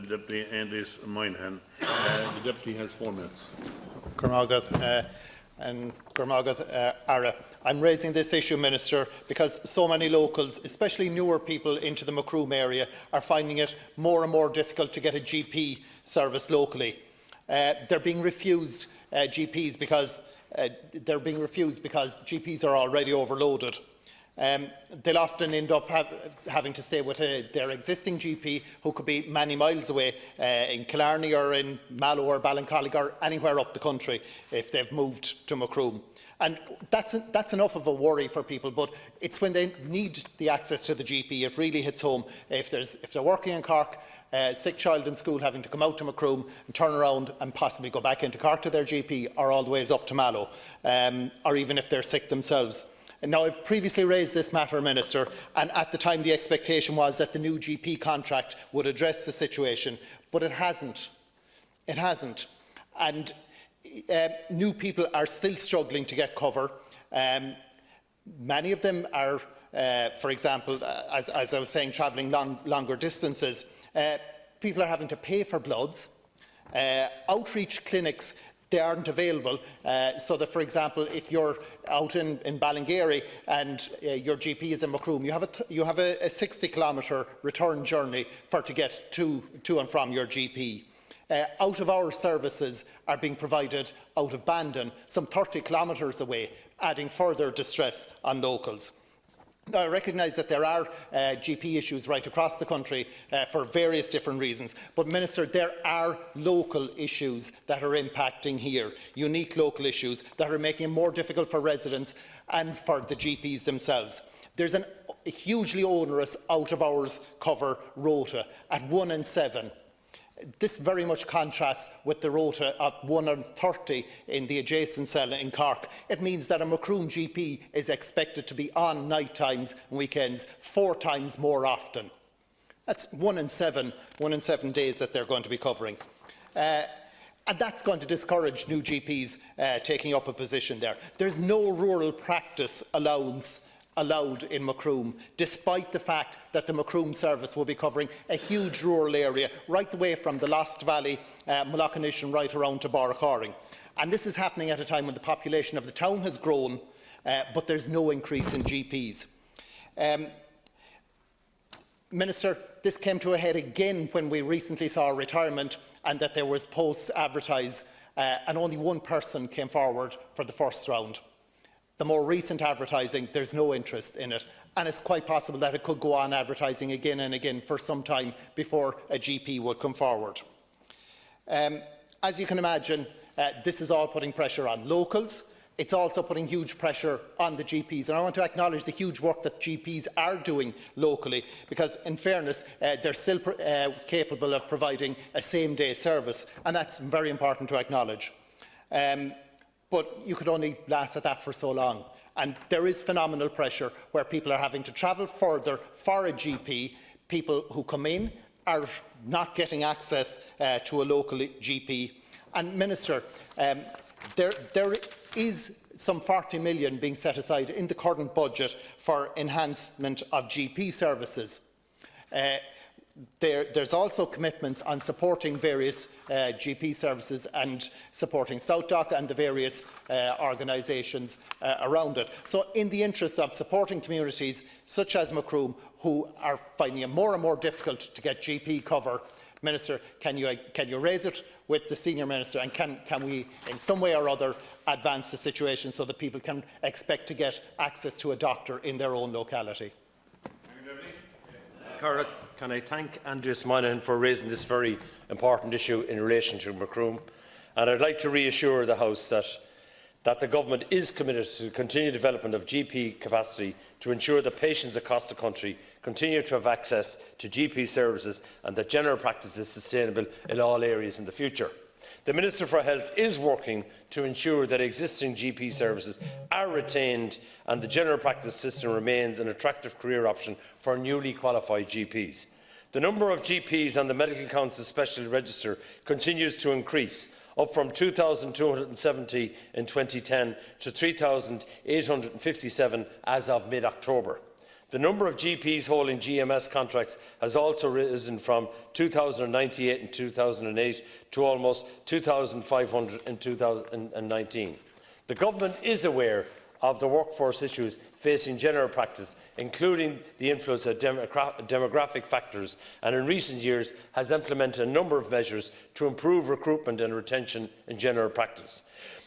Deputy Aindrias Moynihan. The Deputy has 4 minutes. I'm raising this issue, Minister, because so many locals, especially newer people into the Macroom area, are finding it more and more difficult to get a GP service locally. They're being refused GPs because GPs are already overloaded. They'll often end up having to stay with their existing GP, who could be many miles away in Killarney or in Mallow or Ballincollig or anywhere up the country if they've moved to Macroom. And that's enough of a worry for people, but it's when they need the access to the GP it really hits home. If they're working in Cork, a sick child in school having to come out to Macroom and turn around and possibly go back into Cork to their GP, or all the ways up to Mallow, or even if they're sick themselves. Now, I've previously raised this matter, Minister, and at the time the expectation was that the new GP contract would address the situation, but it hasn't. It hasn't. And new people are still struggling to get cover. Many of them are, for example, as I was saying, travelling longer distances. People are having to pay for bloods. Outreach clinics, they aren't available, so that, for example, if you're out in Ballingeary and your GP is in Macroom, you have a 60-kilometre return journey to get to and from your GP. Out-of-hours services are being provided out of Bandon, some 30 kilometres away, adding further distress on locals. Now, I recognise that there are GP issues right across the country for various different reasons, but, Minister, there are local issues that are impacting here, unique local issues that are making it more difficult for residents and for the GPs themselves. There's a hugely onerous out-of-hours cover rota at 1 in 7. This very much contrasts with the rota of 1 in 30 in the adjacent cell in Cork. It means that a Macroom GP is expected to be on night times and weekends 4 times more often. That's 1 in 7 days that they're going to be covering. And that's going to discourage new GPs taking up a position there. There's no rural practice allowed in Macroom, despite the fact that the Macroom service will be covering a huge rural area, right away from the Lost Valley, Mullaghanish and right around to Borrachoring. And this is happening at a time when the population of the town has grown, but there's no increase in GPs. Minister, this came to a head again when we recently saw a retirement and that there was posts advertised and only 1 person came forward for the first round. The more recent advertising, there's no interest in it, and it's quite possible that it could go on advertising again and again for some time before a GP would come forward. As you can imagine, this is all putting pressure on locals. It's also putting huge pressure on the GPs, and I want to acknowledge the huge work that GPs are doing locally, because in fairness, they're still capable of providing a same-day service, and that's very important to acknowledge. But you could only last at that for so long. And there is phenomenal pressure where people are having to travel further for a GP. People who come in are not getting access to a local GP. And, Minister, there is some 40 million being set aside in the current budget for enhancement of GP services. There's also commitments on supporting various GP services and supporting SouthDoc and the various organisations around it. So, in the interest of supporting communities such as Macroom, who are finding it more and more difficult to get GP cover, Minister, can you raise it with the Senior Minister, and can we, in some way or other, advance the situation so that people can expect to get access to a doctor in their own locality? Cara, can I thank Aindrias Moynihan for raising this very important issue in relation to Macroom, and I'd like to reassure the House that the Government is committed to continued development of GP capacity to ensure that patients across the country continue to have access to GP services and that general practice is sustainable in all areas in the future. The Minister for Health is working to ensure that existing GP services are retained and the general practice system remains an attractive career option for newly qualified GPs. The number of GPs on the Medical Council Special Register continues to increase, up from 2,270 in 2010 to 3,857 as of mid-October. The number of GPs holding GMS contracts has also risen from 2,098 in 2008 to almost 2,500 in 2019. The Government is aware of the workforce issues facing general practice, including the influence of demographic factors, and in recent years has implemented a number of measures to improve recruitment and retention in general practice.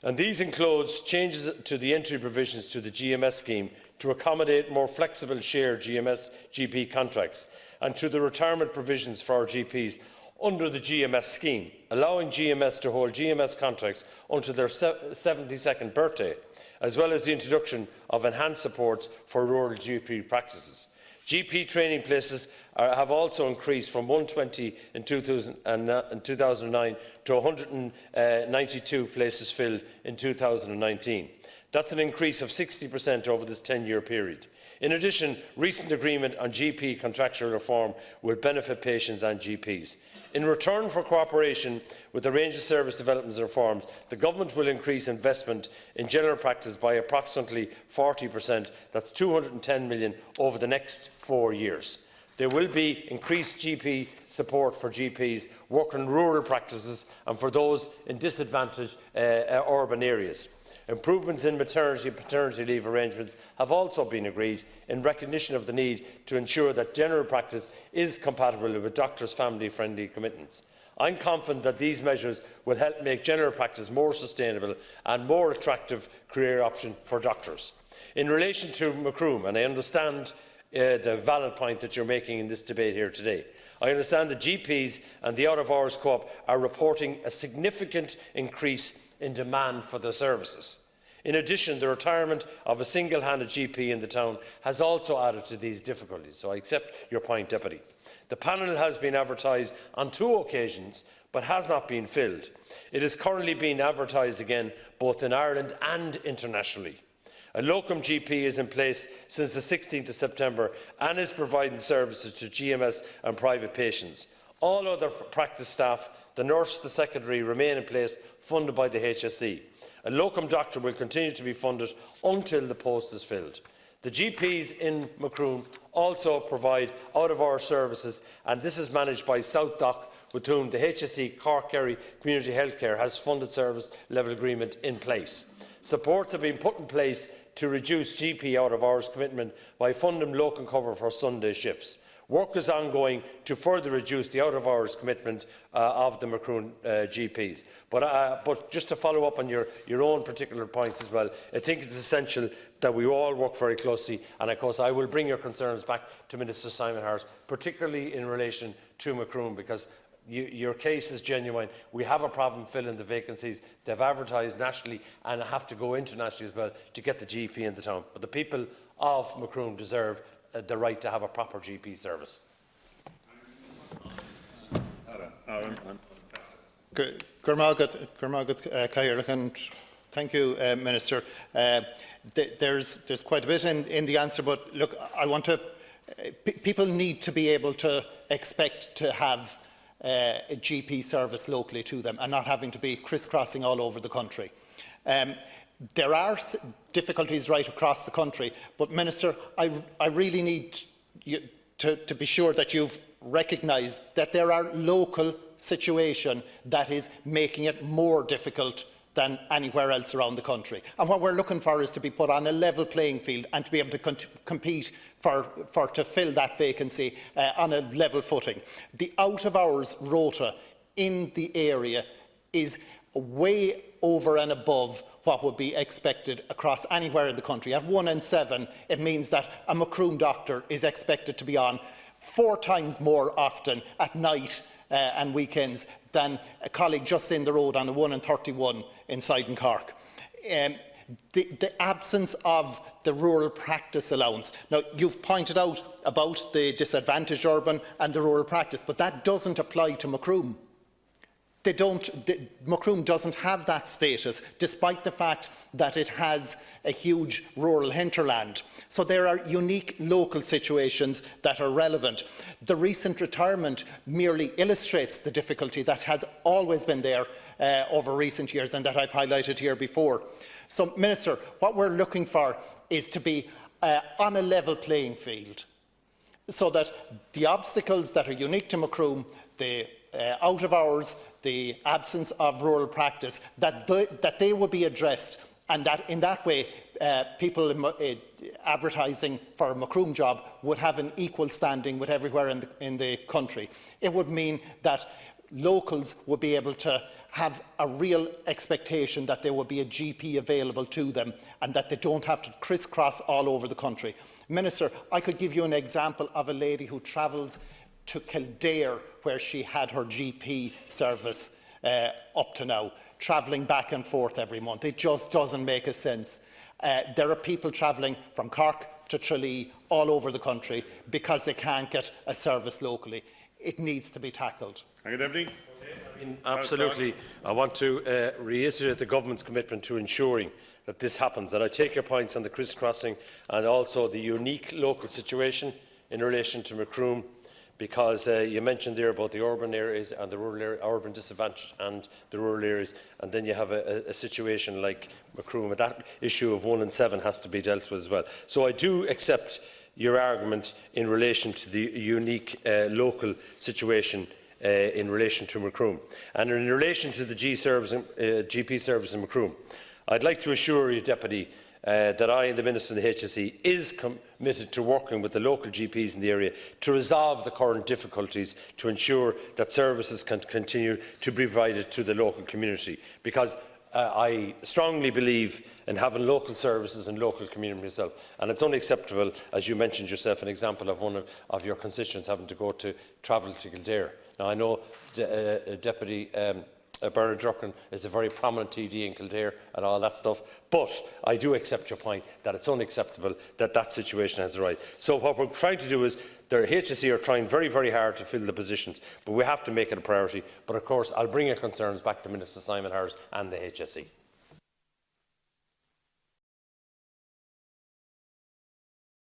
And these include changes to the entry provisions to the GMS scheme to accommodate more flexible shared GP contracts, and to the retirement provisions for GPs under the GMS scheme, allowing GMS to hold GMS contracts until their 72nd birthday, as well as the introduction of enhanced supports for rural GP practices. GP training places have also increased from 120 in 2009 to 192 places filled in 2019. That's an increase of 60% over this 10-year period. In addition, recent agreement on GP contractual reform will benefit patients and GPs. In return for cooperation with the range of service developments and reforms, the Government will increase investment in general practice by approximately 40%, that's £210 million, over the next 4 years. There will be increased GP support for GPs working in rural practices and for those in disadvantaged urban areas. Improvements in maternity and paternity leave arrangements have also been agreed in recognition of the need to ensure that general practice is compatible with doctors' family-friendly commitments. I am confident that these measures will help make general practice more sustainable and more attractive career option for doctors. In relation to Macroom, and I understand the valid point that you are making in this debate here today, I understand that GPs and the out-of-hours co-op are reporting a significant increase in demand for their services. In addition, the retirement of a single-handed GP in the town has also added to these difficulties. So I accept your point, Deputy. The panel has been advertised on 2 occasions but has not been filled. It is currently being advertised again both in Ireland and internationally. A locum GP is in place since the 16th of September and is providing services to GMS and private patients. All other practice staff, the nurse, the secretary, remain in place, funded by the HSE. A locum doctor will continue to be funded until the post is filled. The GPs in Macroom also provide out-of-hours services, and this is managed by South Dock, with whom the HSE Cork Kerry Community Healthcare has funded service level agreement in place. Supports have been put in place to reduce GP out-of-hours commitment by funding locum cover for Sunday shifts. Work is ongoing to further reduce the out-of-hours commitment of the Macroom GPs. But just to follow up on your own particular points as well, I think it's essential that we all work very closely, and of course I will bring your concerns back to Minister Simon Harris, particularly in relation to Macroom, because your case is genuine. We have a problem filling the vacancies. They've advertised nationally and have to go internationally as well to get the GP in the town. But the people of Macroom deserve the right to have a proper GP service. Thank you, Minister. There's quite a bit in the answer, but look, I want to. People need to be able to expect to have a GP service locally to them and not having to be crisscrossing all over the country. There are difficulties right across the country, but Minister, I really need you to be sure that you've recognised that there are local situations that is making it more difficult than anywhere else around the country. And what we're looking for is to be put on a level playing field and to be able to compete to fill that vacancy on a level footing. The out-of-hours rota in the area is way over and above what would be expected across anywhere in the country. At 1 in 7, it means that a Macroom doctor is expected to be on 4 times more often at night and weekends than a colleague just in the road on a 1 in 31 inside in Cork. The absence of the rural practice allowance. Now, you've pointed out about the disadvantaged urban and the rural practice, but that doesn't apply to Macroom. Macroom doesn't have that status, despite the fact that it has a huge rural hinterland. So there are unique local situations that are relevant. The recent retirement merely illustrates the difficulty that has always been there over recent years and that I've highlighted here before. So, Minister, what we're looking for is to be on a level playing field, so that the obstacles that are unique to Macroom, the out of hours, the absence of rural practice, that they will be addressed, and that in that way people advertising for a Macroom job would have an equal standing with everywhere in the country. It would mean that locals would be able to have a real expectation that there will be a GP available to them and that they don't have to crisscross all over the country. Minister, I could give you an example of a lady who travels to Kildare, where she had her GP service up to now, travelling back and forth every month. It just doesn't make a sense. There are people travelling from Cork to Tralee all over the country because they can't get a service locally. It needs to be tackled. Thank you, Deputy. Absolutely. I want to reiterate the government's commitment to ensuring that this happens. And I take your points on the criss-crossing and also the unique local situation in relation to Macroom, because you mentioned there about the urban areas and the rural area, urban disadvantage and the rural areas, and then you have a situation like Macroom, and that issue of 1 in 7 has to be dealt with as well. So I do accept your argument in relation to the unique local situation in relation to Macroom. And in relation to the GP service in Macroom, I'd like to assure you, Deputy, that I and the Minister and the HSE is committed to working with the local GPs in the area to resolve the current difficulties to ensure that services can continue to be provided to the local community, because I strongly believe in having local services and local community myself, and it's unacceptable, as you mentioned yourself, an example of one of your constituents having to travel to Kildare. Now, I know Deputy Bernard Drucken is a very prominent TD in Kildare and all that stuff, but I do accept your point that it's unacceptable that that situation has arisen. So what we're trying to do is, the HSE are trying very, very hard to fill the positions, but we have to make it a priority. But of course, I'll bring your concerns back to Minister Simon Harris and the HSE.